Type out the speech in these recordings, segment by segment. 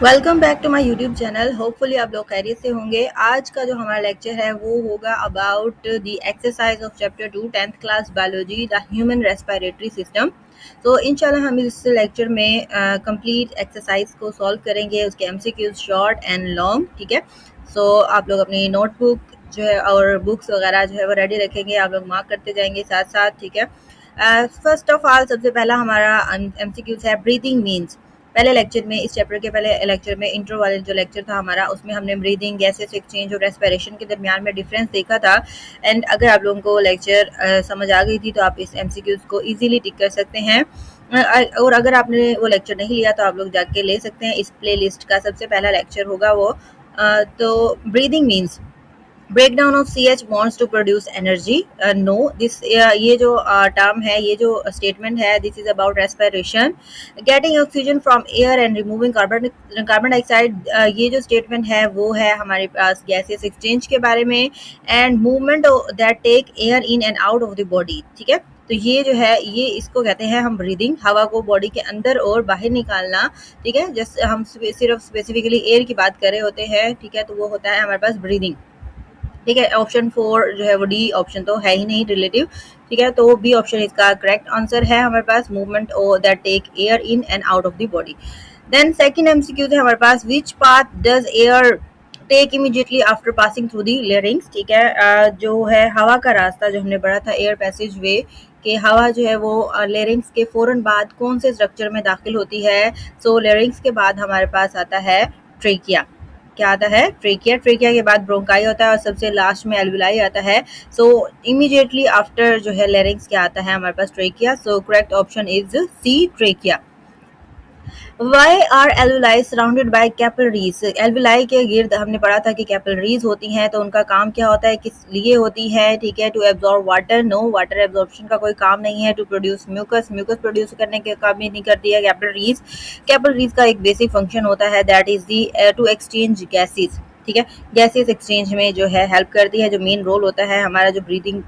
Welcome back to my YouTube channel. Hopefully आप लोग खैरियत से होंगे। आज का जो हमारा लेक्चर है वो होगा about the exercise of chapter 2 10th class biology the human respiratory system. तो इंशाल्लाह हम इस लेक्चर में कंप्लीट एक्सरसाइज को सॉल्व करेंगे, उसके एमसीक्यूज शॉर्ट एंड लॉन्ग। ठीक है, सो आप लोग अपनी नोटबुक जो है और बुक्स वगैरह जो है वो रेडी रखेंगे, आप लोग मार्क करते जाएंगे साथ साथ। ठीक है, फर्स्ट ऑफ ऑल सबसे पहला हमारा एमसीक्यूज है ब्रीथिंग मीन्स। पहले लेक्चर में, इस चैप्टर के पहले लेक्चर में, इंट्रो वाले जो लेक्चर था हमारा, उसमें हमने ब्रीदिंग, गैसेस एक्सचेंज और रेस्पिरेशन के दरमियान में डिफरेंस देखा था। एंड अगर आप लोगों को लेक्चर समझ आ गई थी तो आप इस एमसीक्यूज को इजीली टिक कर सकते हैं। और अगर आपने वो लेक्चर नहीं लिया तो आप लोग जाके ले सकते हैं। इस प्ले लिस्ट का सबसे पहला लेक्चर होगा वो। तो breathing means breakdown of CH bonds to produce energy. No, this ये जो term है, ये जो statement है, this is about respiration, getting oxygen from air and removing carbon dioxide. ये जो statement है वो है हमारे पास gaseous exchange के बारे में and movement that take air in and out of the body. ठीक है, तो ये जो है ये इसको कहते हैं हम ब्रीदिंग, हवा को बॉडी के अंदर और बाहर निकालना। ठीक है, जैसे हम सिर्फ स्पेसिफिकली एयर की बात कर रहे होते हैं, ठीक है, तो वो होता है हमारे पास ब्रीदिंग। ठीक है, ऑप्शन 4 जो है वो डी ऑप्शन तो है ही नहीं रिलेटिव। ठीक है, तो बी ऑप्शन इसका करेक्ट आंसर है हमारे पास, movement that take air in and out of the body. Then second MCQ है हमारे पास, which path does air take immediately after passing through the larynx. ठीक है, जो है हवा का रास्ता जो हमने पढ़ा था एयर पैसेज वे, कि हवा जो है वो लेरिंग्स के फौरन बाद कौन से स्ट्रक्चर में दाखिल होती है। सो लेरिंग्स के बाद हमारे पास आता है ट्रेकिया। क्या आता है? ट्रेकिया। ट्रेकिया के बाद ब्रोंकाई होता है और सबसे लास्ट में एल्विलाई आता है। सो इमीडिएटली आफ्टर जो है लेरिंग्स क्या आता है हमारे पास? Trachea. So correct option is C, trachea. Why are alveoli surrounded by capillaries. Alveoli के गिर्द हमने पढ़ा था कि कैपिलरीज होती हैं, तो उनका काम क्या होता है, किस लिए होती है? ठीक है, to absorb water. No, water absorption का कोई काम नहीं है। To produce mucus, mucus produce करने के काम ही नहीं करती है कैपिलरीज। कैपिलरीज का एक बेसिक फंक्शन होता है that is the to exchange gases. ठीक है, गैसेज एक्सचेंज में जो है हेल्प करती है। जो मेन रोल होता है हमारा जो ब्रीदिंग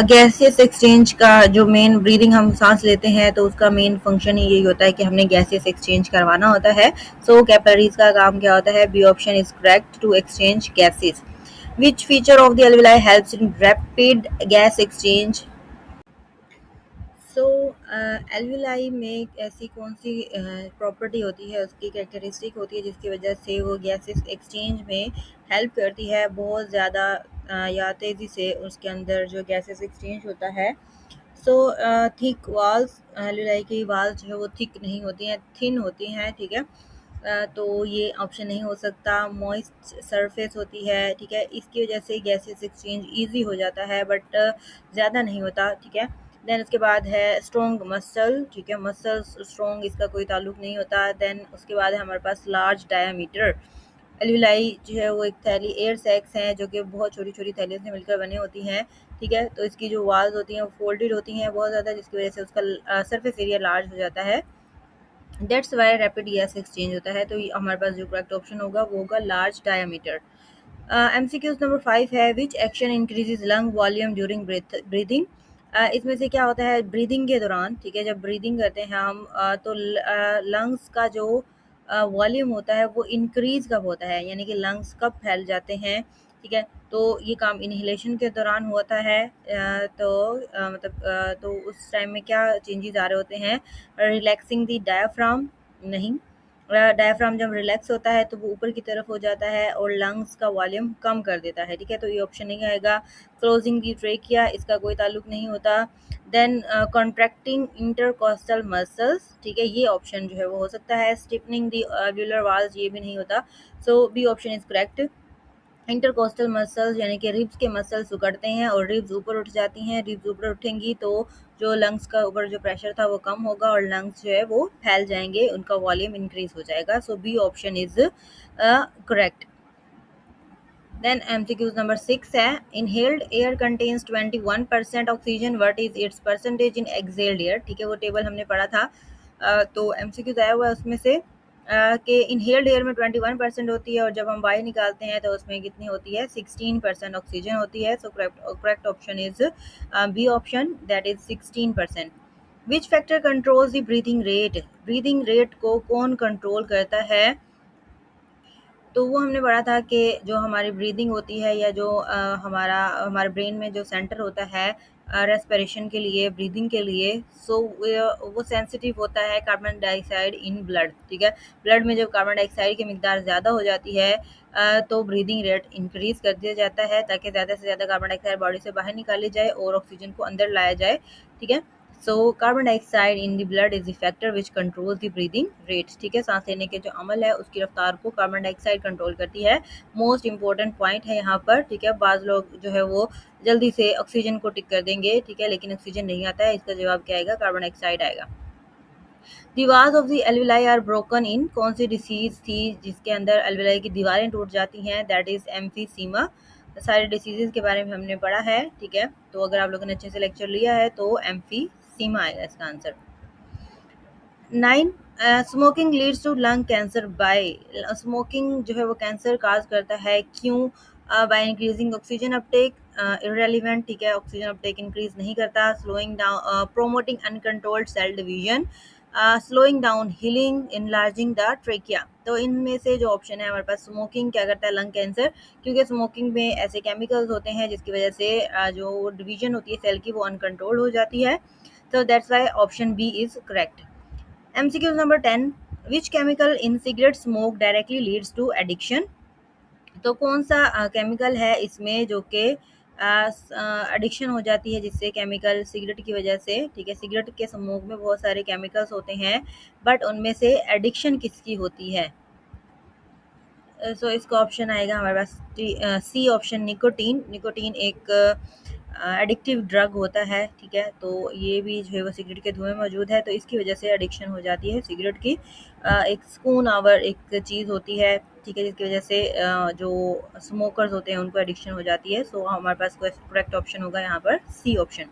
गैसेस एक्सचेंज का, जो मेन ब्रीदिंग हम सांस लेते हैं तो उसका मेन फंक्शन ही यही होता है कि हमने गैसेस एक्सचेंज करवाना होता है। सो कैपिलरीज का काम क्या होता है? B option is correct, to exchange gases. Which feature of the alveoli helps in rapid gas exchange. So alveoli में ऐसी कौन सी प्रॉपर्टी होती है, उसकी कैरेक्टरिस्टिक होती है जिसकी वजह से वो गैसेस एक्सचेंज में हेल्प करती है बहुत ज़्यादा या तेज़ी से उसके अंदर जो गैसेस एक्सचेंज होता है। सो थिक वाल्स, एल्विलाई की वाल्स जो है वो थिक नहीं होती हैं, थिन होती हैं। ठीक है, तो ये ऑप्शन नहीं हो सकता। मॉइस्ट सरफेस होती है। ठीक है, इसकी वजह से गैसेस एक्सचेंज ईजी हो जाता है बट ज़्यादा नहीं होता। ठीक है, देन उसके बाद है स्ट्रॉन्ग मसल। ठीक है, मसल स्ट्रॉन्ग, इसका कोई ताल्लुक नहीं होता। देन उसके बाद है हमारे पास लार्ज डायामीटर। एल्विलाई जो है वो एक थैली, एयर सैक्स हैं जो कि बहुत छोटी छोटी थैलियों से मिलकर बने होती हैं। ठीक है, तो इसकी जो वाल्स होती हैं वो फोल्डेड होती हैं बहुत ज़्यादा, जिसकी वजह से उसका सरफेस एरिया लार्ज हो जाता है। That's why rapid gas exchange होता है। तो हमारे पास जो करेक्ट ऑप्शन होगा वो होगा लार्ज डायामीटर। एमसीक्यूज नंबर 5 है, विच action increases lung volume during breathing. इसमें से क्या होता है ब्रीदिंग के दौरान? ठीक है, जब ब्रीदिंग करते हैं हम तो लंग्स का जो वॉल्यूम होता है वो इंक्रीज कब होता है, यानी कि लंग्स कब फैल जाते हैं। ठीक है, तो ये काम इनहेलेशन के दौरान होता है। तो उस टाइम में क्या चेंजेस आ रहे होते हैं? रिलैक्सिंग द डायाफ्राम, नहीं, डायफ्राम जब रिलैक्स होता है तो वो ऊपर की तरफ हो जाता है और लंग्स का वॉल्यूम कम कर देता है। ठीक है, तो ये ऑप्शन नहीं आएगा। क्लोजिंग दी ट्रेकिया, इसका कोई ताल्लुक नहीं होता। Then contracting intercostal muscles. ठीक है, ये ऑप्शन जो है वो हो सकता है। स्टिफनिंग दी एल्वियोलर वाल्स, ये भी नहीं होता। So B option is correct. Intercostal muscles यानी कि रिब्स के मसल्स उकड़ते हैं और रिब्स ऊपर उठ जाती हैं। रिब्स ऊपर उठेंगी तो जो लंग्स का ऊपर जो प्रेशर था वो कम होगा और लंग्स जो है वो फैल जाएंगे, उनका वॉल्यूम इंक्रीज हो जाएगा। So B option is correct. Then MCQs number 6 है, inhaled air contains 21% oxygen, what is its percentage in exhaled air. ठीक है, वो टेबल हमने पढ़ा था। तो एमसीक्यूज आया हुआ है उसमें से कि इनहेल्ड एयर में 21% होती है और जब हम बाहर निकालते हैं तो उसमें कितनी होती है? 16% ऑक्सीजन होती है। So correct option is B option, that is 16%। Which factor controls the breathing rate, breathing rate को कौन कंट्रोल करता है? तो वो हमने पढ़ा था कि जो हमारी ब्रीदिंग होती है या जो हमारे ब्रेन में जो सेंटर होता है रेस्पिरेशन के लिए, ब्रीदिंग के लिए, सो वो सेंसिटिव होता है कार्बन डाइऑक्साइड इन ब्लड, ठीक है। ब्लड में जब कार्बन डाइऑक्साइड की मिकदार ज़्यादा हो जाती है तो ब्रीदिंग रेट इंक्रीज कर दिया जाता है ताकि ज़्यादा से ज़्यादा कार्बन डाइऑक्साइड बॉडी से बाहर निकाली जाए और ऑक्सीजन को अंदर लाया जाए, ठीक है। So carbon dioxide in the blood is the factor which controls the breathing rate, ठीक है। सांस लेने के जो अमल है उसकी रफ्तार को कार्बन डाइऑक्साइड कंट्रोल करती है। मोस्ट इंपॉर्टेंट पॉइंट है यहाँ पर, ठीक है। बाज लोग जो है वो जल्दी से ऑक्सीजन को टिक कर देंगे, ठीक है, लेकिन ऑक्सीजन नहीं आता है, इसका जवाब क्या आएगा? कार्बन डाइऑक्साइड आएगा। दीवार्स of the alveoli are broken in, कौन सी डिसीज थी जिसके अंदर एल्विलाई की दीवारें टूट जाती हैं? That is emphysema. सारे डिसीजेज के बारे में हमने पढ़ा है, ठीक है। तो अगर आप लोगों ने अच्छे से लेक्चर लिया है तो एम्फीसीमा आएगा इसका answer. 9 smoking leads to lung cancer by, smoking जो है वो कैंसर काज करता है, क्यों? By increasing oxygen uptake, irrelevant, ठीक है, ऑक्सीजन अपटेक इंक्रीज नहीं करता। Slowing down, promoting uncontrolled cell division, slowing down healing, enlarging the trachea. तो इनमें से जो ऑप्शन है हमारे पास, स्मोकिंग क्या करता है? लंग कैंसर, क्योंकि स्मोकिंग में ऐसे केमिकल्स होते हैं जिसकी वजह से जो डिवीजन होती है सेल की वो अनकंट्रोल हो जाती है। तो that's why option B is correct. MCQ number 10, which chemical in cigarette smoke directly leads to addiction? तो कौन सा केमिकल है इसमें जो कि एडिक्शन हो जाती है, जिससे केमिकल सिगरेट की वजह से, ठीक है। सिगरेट के स्मोक में बहुत सारे केमिकल्स होते हैं बट उनमें से एडिक्शन किसकी होती है? सो इसका ऑप्शन आएगा हमारे पास सी ऑप्शन, निकोटीन। निकोटीन एक एडिक्टिव ड्रग होता है, ठीक है। तो ये भी जो है वो सिगरेट के धुएं में मौजूद है, तो इसकी वजह से एडिक्शन हो जाती है सिगरेट की। एक सुकून आवर एक चीज़ होती है, ठीक है, जिसकी वजह से जो स्मोकर्स होते हैं उनको एडिक्शन हो जाती है। सो हमारे पास करेक्ट ऑप्शन होगा यहाँ पर सी ऑप्शन।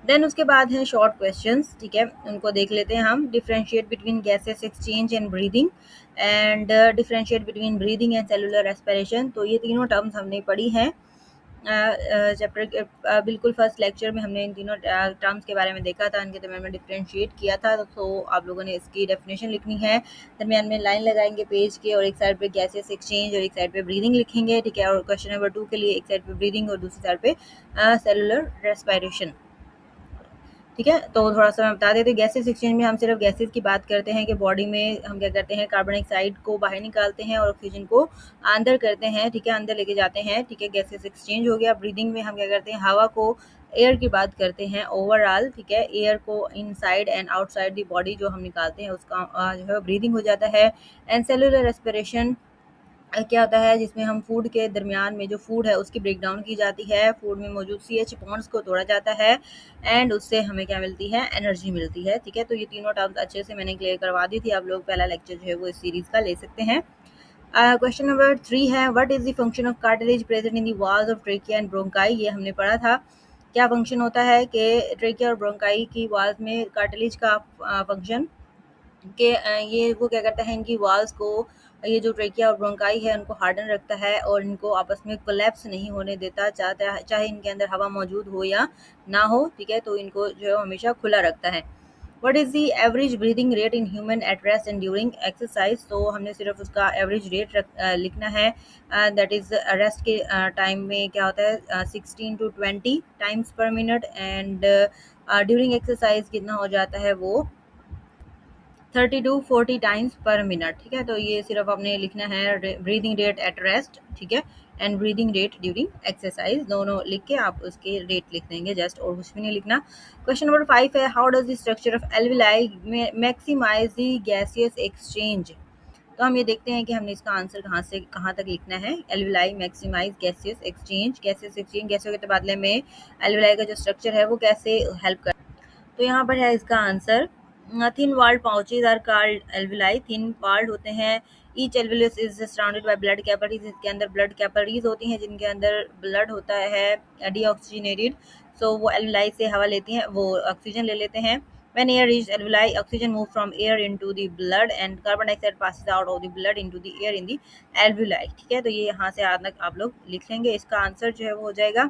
देन उसके बाद है शॉर्ट क्वेश्चंस, ठीक है, उनको देख लेते हैं हम। Differentiate between gases exchange and breathing, and differentiate between breathing and cellular respiration. तो ये तीनों टर्म्स हमने पढ़ी हैं चैप्टर के बिल्कुल फर्स्ट लेक्चर में। हमने इन तीनों टर्म्स के बारे में देखा था, इनके दरमियान में डिफरेंशिएट किया था। तो आप लोगों ने इसकी डेफिनेशन लिखनी है, दरमियान में लाइन लगाएंगे पेज के, और एक साइड पे गैसेस एक्सचेंज और एक साइड पे ब्रीदिंग लिखेंगे, ठीक है। और क्वेश्चन नंबर 2 के लिए एक साइड पे ब्रीदिंग और दूसरी साइड पे सेलुलर रेस्पिरेशन, ठीक है। तो थोड़ा सा मैं बता देते, गैसेस एक्सचेंज में हम सिर्फ गैसेस की बात करते हैं कि बॉडी में हम क्या करते हैं, कार्बन डाइऑक्साइड को बाहर निकालते हैं और ऑक्सीजन को अंदर करते हैं, ठीक है, अंदर लेके जाते हैं, ठीक है। गैसेस एक्सचेंज हो गया। ब्रीदिंग में हम क्या करते हैं, हवा को, एयर की बात करते हैं ओवरऑल, ठीक है। एयर को inside and outside the body जो हम निकालते हैं उसका जो है ब्रीदिंग हो जाता है। एंड सेलुलर रेस्पिरेशन क्या होता है, जिसमें हम फूड के दरमियान में जो फूड है उसकी ब्रेक डाउन की जाती है, फूड में मौजूद CH बॉन्ड्स को तोड़ा जाता है एंड उससे हमें क्या मिलती है, एनर्जी मिलती है, ठीक है। तो ये तीनों टर्म्स अच्छे से मैंने क्लियर करवा दी थी, आप लोग पहला लेक्चर जो है वो इस सीरीज का ले सकते हैं। क्वेश्चन नंबर 3 है, what is the function of cartilage present in the walls of trachea and bronchi? ये हमने पढ़ा था। क्या फंक्शन होता है कि ट्रेकिया और ब्रोंकाई की वॉल्स में कार्टिलेज का फंक्शन कि ये वो क्या करता है, इनकी वॉल्स को, ये जो ट्रेकिया और ब्रोंकाई है उनको हार्डन रखता है और इनको आपस में कोलैप्स नहीं होने देता, चाहे इनके अंदर हवा मौजूद हो या ना हो, ठीक है। तो इनको जो है हमेशा खुला रखता है। What is the average breathing rate in human at rest and during exercise? तो हमने सिर्फ उसका एवरेज रेट लिखना है, दैट इज़ रेस्ट के टाइम में क्या होता है, 16 to 20 टाइम्स पर मिनट, एंड ड्यूरिंग एक्सरसाइज कितना हो जाता है, वो 30 to 40 टाइम्स पर मिनट, ठीक है। तो ये सिर्फ आपने लिखना है ब्रीदिंग रेट एट रेस्ट, ठीक है, and breathing rate during exercise, दोनों लिख के आप उसके रेट लिख देंगे जस्ट, और कुछ भी नहीं लिखना। क्वेश्चन नंबर 5 है, how does the structure of alveoli maximise the gaseous exchange? तो हम ये देखते हैं कि हमने इसका आंसर कहाँ से कहाँ तक लिखना है। Alveoli maximise gaseous exchange, gaseous exchange, गैसों के तबादले में एल्विलाई का जो स्ट्रक्चर है वो कैसे हेल्प कर, तो यहाँ पर है इसका answer. Thin walled pouches are called alveoli, thin walled होते हैं। Each alveolus is surrounded by blood capillaries, इसके अंदर ब्लड कैपिलरीज होती हैं जिनके अंदर ब्लड होता है डीऑक्सीजनेटेड। सो वो एल्विलाई से हवा लेती हैं, वो ऑक्सीजन ले लेते हैं। When air reaches alveoli, oxygen moves from air into the blood and carbon dioxide passes out of the blood into the air in the alveoli, ठीक है। तो ये यहाँ से आज तक आप लोग लिख लेंगे, इसका आंसर जो है वो हो जाएगा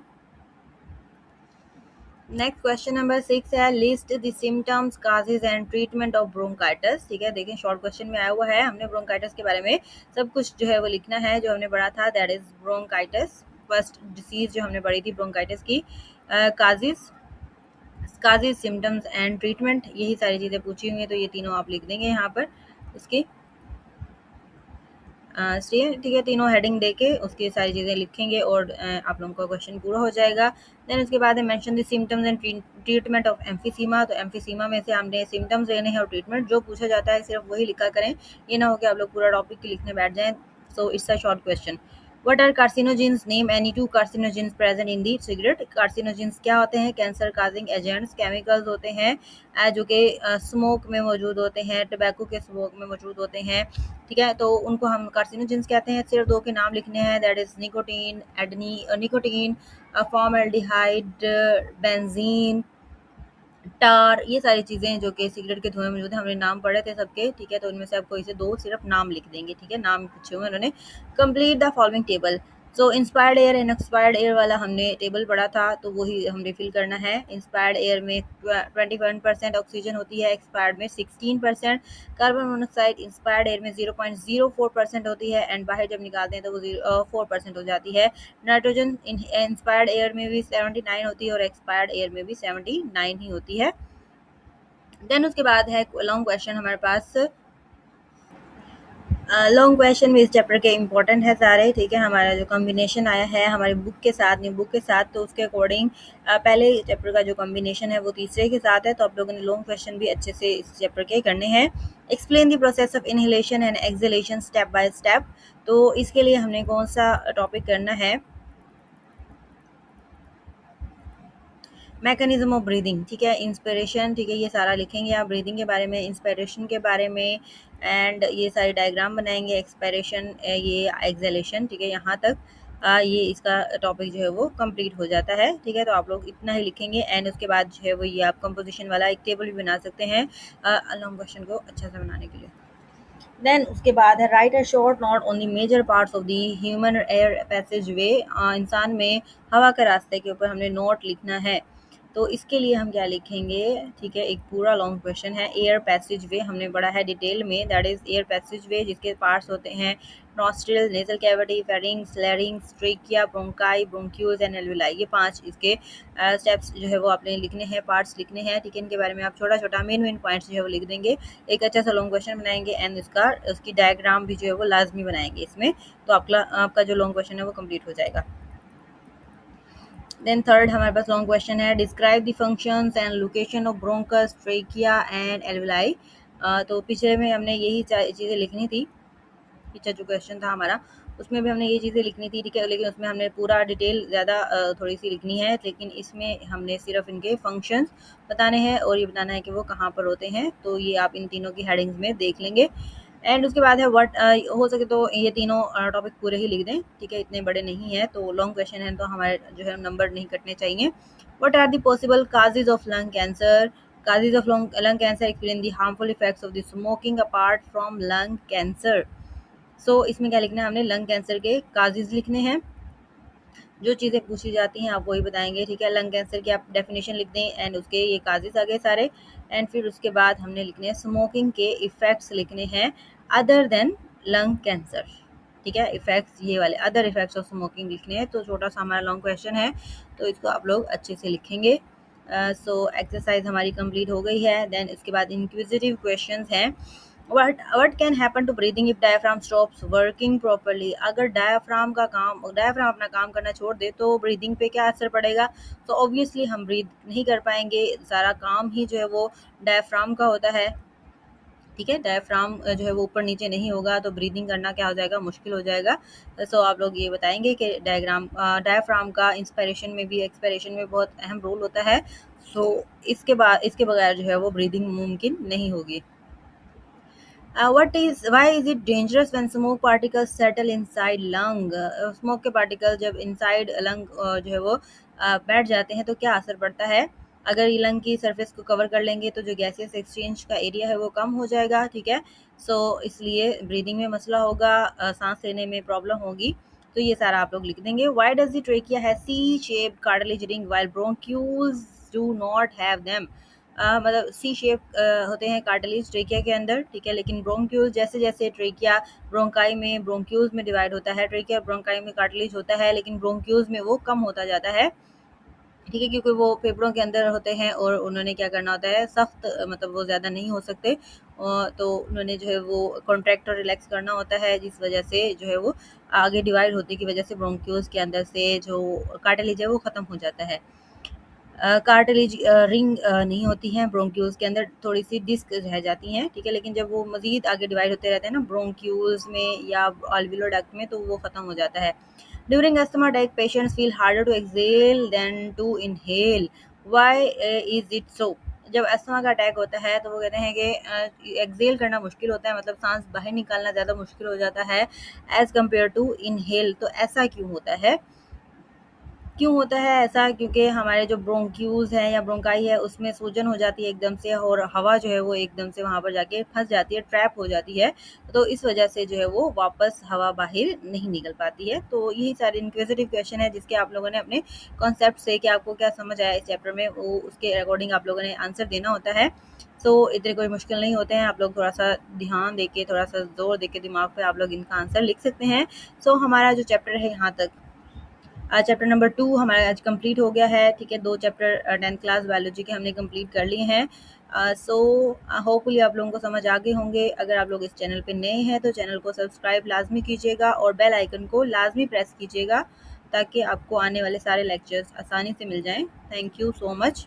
नेक्स्ट क्वेश्चन नंबर 6 है, list the symptoms causes and treatment of bronchitis. ठीक है, देखिए शॉर्ट क्वेश्चन में आया हुआ है, हमने ब्रोंकाइटिस के बारे में सब कुछ जो है वो लिखना है जो हमने पढ़ा था, that is bronchitis first disease जो हमने पढ़ी थी ब्रोंकाइटिस की, causes causes symptoms and treatment, यही सारी चीज़ें पूछी हुई हैं, तो ये तीनों आप लिख देंगे यहाँ पर इसकी। ठीक है, तीनों हेडिंग देके उसकी सारी चीज़ें लिखेंगे और आप लोगों का क्वेश्चन पूरा हो जाएगा। देन उसके बाद है mention the symptoms and treatment of emphysema. तो एम्फीसीमा में से हमने सिम्टम्स लेने हैं और ट्रीटमेंट जो पूछा जाता है सिर्फ वही लिखा करें, ये ना हो कि आप लोग पूरा टॉपिक लिखने बैठ जाएं। So it's a short question. What are carcinogens? Name any two carcinogens present in the cigarette. Carcinogens क्या होते हैं? कैंसर काजिंग एजेंट्स, केमिकल्स होते हैं जो कि स्मोक में मौजूद होते हैं, टबैको के स्मोक में मौजूद होते हैं। ठीक है, तो उनको हम कार्सिनोजेंस कहते हैं। सिर्फ दो के नाम लिखने हैं, that is nicotine, nicotine, formaldehyde, benzene, tar, ये सारी चीज़ें जो कि सिगरेट के धुएं में मौजूद है, हमने नाम पढ़े थे सबके। ठीक है, तो इनमें से आप कोई से दो सिर्फ नाम लिख देंगे। ठीक है, नाम पूछे हुए उन्होंने। Complete the following table. So inspired air and expired air वाला हमने टेबल पढ़ा था, तो वही हमने फिल करना है। इंस्पायर्ड एयर में 21% ऑक्सीजन होती है, एक्सपायर्ड में 16%। कार्बन मोनोऑक्साइड इंस्पायर्ड एयर में 0.04% होती है, एंड बाहर जब निकालते हैं तो वो 4% हो जाती है। नाइट्रोजन इंस्पायर्ड एयर में भी 79 होती है और एक्सपायर्ड एयर में भी 79 ही होती है। देन उसके बाद है लॉन्ग क्वेश्चन हमारे पास। लॉन्ग क्वेश्चन में इस चैप्टर के इंपॉर्टेंट है सारे। ठीक है, हमारा जो कॉम्बिनेशन आया है हमारी बुक के साथ, न्यू बुक के साथ, तो उसके अकॉर्डिंग पहले चैप्टर का जो कॉम्बिनेशन है वो तीसरे के साथ है, तो आप लोगों ने लॉन्ग क्वेश्चन भी अच्छे से इस चैप्टर के करने हैं। Explain the process of inhalation and exhalation step by step. तो इसके लिए हमने कौन सा टॉपिक करना है, मैकेनिज्म ऑफ ब्रीदिंग। ठीक है, इंस्पिरेशन, ठीक है, ये सारा लिखेंगे आप ब्रीदिंग के बारे में, इंस्पिरेशन के बारे में, एंड ये सारे डायग्राम बनाएंगे, एक्सपिरेशन, ये एक्सहेलेशन। ठीक है, यहाँ तक ये इसका टॉपिक जो है वो कंप्लीट हो जाता है। ठीक है, तो आप लोग इतना ही लिखेंगे, एंड उसके बाद जो है वो ये आप कंपोजिशन वाला एक टेबल भी बना सकते हैं लॉन्ग क्वेश्चन को अच्छा से बनाने के लिए। देन उसके बाद है write a short note on the major parts of the human air passage way. इंसान में हवा के रास्ते के ऊपर हमने नोट लिखना है, तो इसके लिए हम क्या लिखेंगे। ठीक है, एक पूरा लॉन्ग क्वेश्चन है। एयर पैसेज वे हमने पढ़ा है डिटेल में, दैट इज एयर पैसेज वे जिसके पार्ट्स होते हैं nostril, nasal cavity, pharynx, लैरिंग्स, trachea, bronchi, bronchioles and alveoli. ये 5 इसके स्टेप्स जो है वो आपने लिखने हैं, पार्ट्स लिखने हैं। ठीक है, इनके बारे में आप छोटा छोटा मेन पॉइंट्स जो है वो लिख देंगे, एक अच्छा सा लॉन्ग क्वेश्चन बनाएंगे, एंड उसकी डायग्राम भी जो है वो लाजमी बनाएंगे इसमें, तो आपका जो लॉन्ग क्वेश्चन है वो कंप्लीट हो जाएगा। देन थर्ड हमारे पास लॉन्ग क्वेश्चन है, describe the functions and location of bronchus, trachea and alveoli. तो पिछले में हमने यही चीज़ें लिखनी थी, पिछला जो क्वेश्चन था हमारा उसमें भी हमने ये चीज़ें लिखनी थी। ठीक है, लेकिन उसमें हमने पूरा डिटेल ज़्यादा थोड़ी सी लिखनी है, लेकिन इसमें हमने सिर्फ इनके फंक्शंस बताने हैं और ये बताना है कि वो कहाँ पर होते हैं, तो ये आप इन तीनों की हेडिंग्स में देख लेंगे। एंड उसके बाद है व्हाट, हो सके तो ये तीनों टॉपिक पूरे ही लिख दें। ठीक है, इतने बड़े नहीं है, तो लॉन्ग क्वेश्चन है तो हमारे जो है नंबर नहीं कटने चाहिए। What are the possible causes of lung cancer, causes of lung cancer, explain the harmful effects of the smoking apart from lung cancer. So इसमें क्या लिखना है, हमने लंग कैंसर के काजेज लिखने हैं, जो चीज़ें पूछी जाती हैं आप वही बताएंगे। ठीक है, लंग कैंसर की आप डेफिनेशन लिख दें, एंड उसके ये काजेज आ गए सारे, एंड फिर उसके बाद हमने लिखने हैं स्मोकिंग के इफ़ेक्ट्स लिखने हैं अदर देन लंग कैंसर। ठीक है, इफ़ेक्ट्स ये वाले अदर इफ़ेक्ट्स ऑफ स्मोकिंग लिखने हैं, तो छोटा सा हमारा लॉन्ग क्वेश्चन है, तो इसको आप लोग अच्छे से लिखेंगे। सो एक्सरसाइज हमारी कंप्लीट हो गई है। देन इसके बाद इंक्विजिटिव क्वेश्चंस हैं। what can happen to breathing if diaphragm stops working properly। अगर डायाफ्राम अपना काम करना छोड़ दे तो ब्रीदिंग पे क्या असर पड़ेगा। तो ऑब्वियसली हम ब्रीद नहीं कर पाएंगे, सारा काम ही जो है वो डायाफ्राम का होता है। ठीक है, डायाफ्राम जो है वो ऊपर नीचे नहीं होगा तो ब्रीदिंग करना क्या हो जाएगा, मुश्किल हो जाएगा। सो आप लोग ये बताएंगे कि डायाफ्राम का इंस्पिरेशन में भी एक्सपिरेशन में बहुत अहम रोल होता है। सो इसके बगैर जो है वो ब्रीदिंग मुमकिन नहीं होगी। Why is it dangerous when smoke particles settle inside lung? Smoke के पार्टिकल जब इनसाइड लंग जो है वो बैठ जाते हैं तो क्या असर पड़ता है। अगर ये लंग की सरफेस को कवर कर लेंगे तो जो गैसियस एक्सचेंज का एरिया है वो कम हो जाएगा। ठीक है, सो इसलिए ब्रीदिंग में मसला होगा, सांस लेने में प्रॉब्लम होगी, तो ये सारा आप लोग लिख देंगे। वाई डज द ट्रेकिया है C shape cartilage ring while bronchioles do not have them. मतलब सी शेप होते हैं कार्टिलेज ट्रेकिया के अंदर, ठीक है, लेकिन ब्रोंक्यूल जैसे जैसे ट्रेकिया ब्रोंकाई में ब्रोंक्यूल्स में डिवाइड होता है, ट्रेकिया ब्रोंकाई में कार्टिलेज होता है, लेकिन ब्रोंक्यूल्स में वो कम होता जाता है, ठीक है, क्योंकि वो फेफड़ों के अंदर होते हैं और उन्होंने क्या करना होता है, सख्त मतलब वो ज़्यादा नहीं हो सकते, तो उन्होंने जो है वो कॉन्ट्रैक्ट और रिलैक्स करना होता है, जिस वजह से जो है वो आगे डिवाइड होने की वजह से ब्रोंक्यूल्स के अंदर से जो कार्टिलेज है वो ख़त्म हो जाता है। कार्टिलेज रिंग नहीं होती हैं ब्रोंक्यूल्स के अंदर, थोड़ी सी डिस्क रह जाती हैं, ठीक है, लेकिन जब वो मज़ीद आगे डिवाइड होते रहते हैं ना ब्रोंक्यूल्स में या alveolar डक्ट में, तो वो ख़त्म हो जाता है। During asthma attack patients feel harder to exhale than to inhale, why is it so? जब अस्थमा का अटैक होता है तो वो कहते हैं कि एक्सेल करना मुश्किल होता है, मतलब सांस बाहर निकालना ज़्यादा मुश्किल हो जाता है एज़ कम्पेयर टू इनहेल। तो ऐसा क्यों होता है? क्यों होता है ऐसा? क्योंकि हमारे जो ब्रोंक्यूल्स हैं या ब्रोंकाई है उसमें सूजन हो जाती है एकदम से, और हवा जो है वो एकदम से वहाँ पर जाके फंस जाती है, ट्रैप हो जाती है, तो इस वजह से जो है वो वापस हवा बाहर नहीं निकल पाती है। तो यही सारे इंक्विजिटिव क्वेश्चन है जिसके आप लोगों ने अपने कॉन्सेप्ट से कि आपको क्या समझ आया इस चैप्टर में, वो उसके अकॉर्डिंग आप लोगों ने आंसर देना होता है। सो इतने कोई मुश्किल नहीं होते हैं, आप लोग थोड़ा सा ध्यान देके, थोड़ा सा जोर देके दिमाग पे आप लोग इनका आंसर लिख सकते हैं। सो हमारा जो चैप्टर है यहाँ तक, चैप्टर नंबर 2 हमारा आज कंप्लीट हो गया है, ठीक है, 2 चैप्टर 10th क्लास बायोलॉजी के हमने कंप्लीट कर लिए हैं। सो होपफुली आप लोगों को समझ आ गए होंगे। अगर आप लोग इस चैनल पे नए हैं तो चैनल को सब्सक्राइब लाजमी कीजिएगा और बेल आइकन को लाजमी प्रेस कीजिएगा, ताकि आपको आने वाले सारे लेक्चर्स आसानी से मिल जाएं। Thank you so much.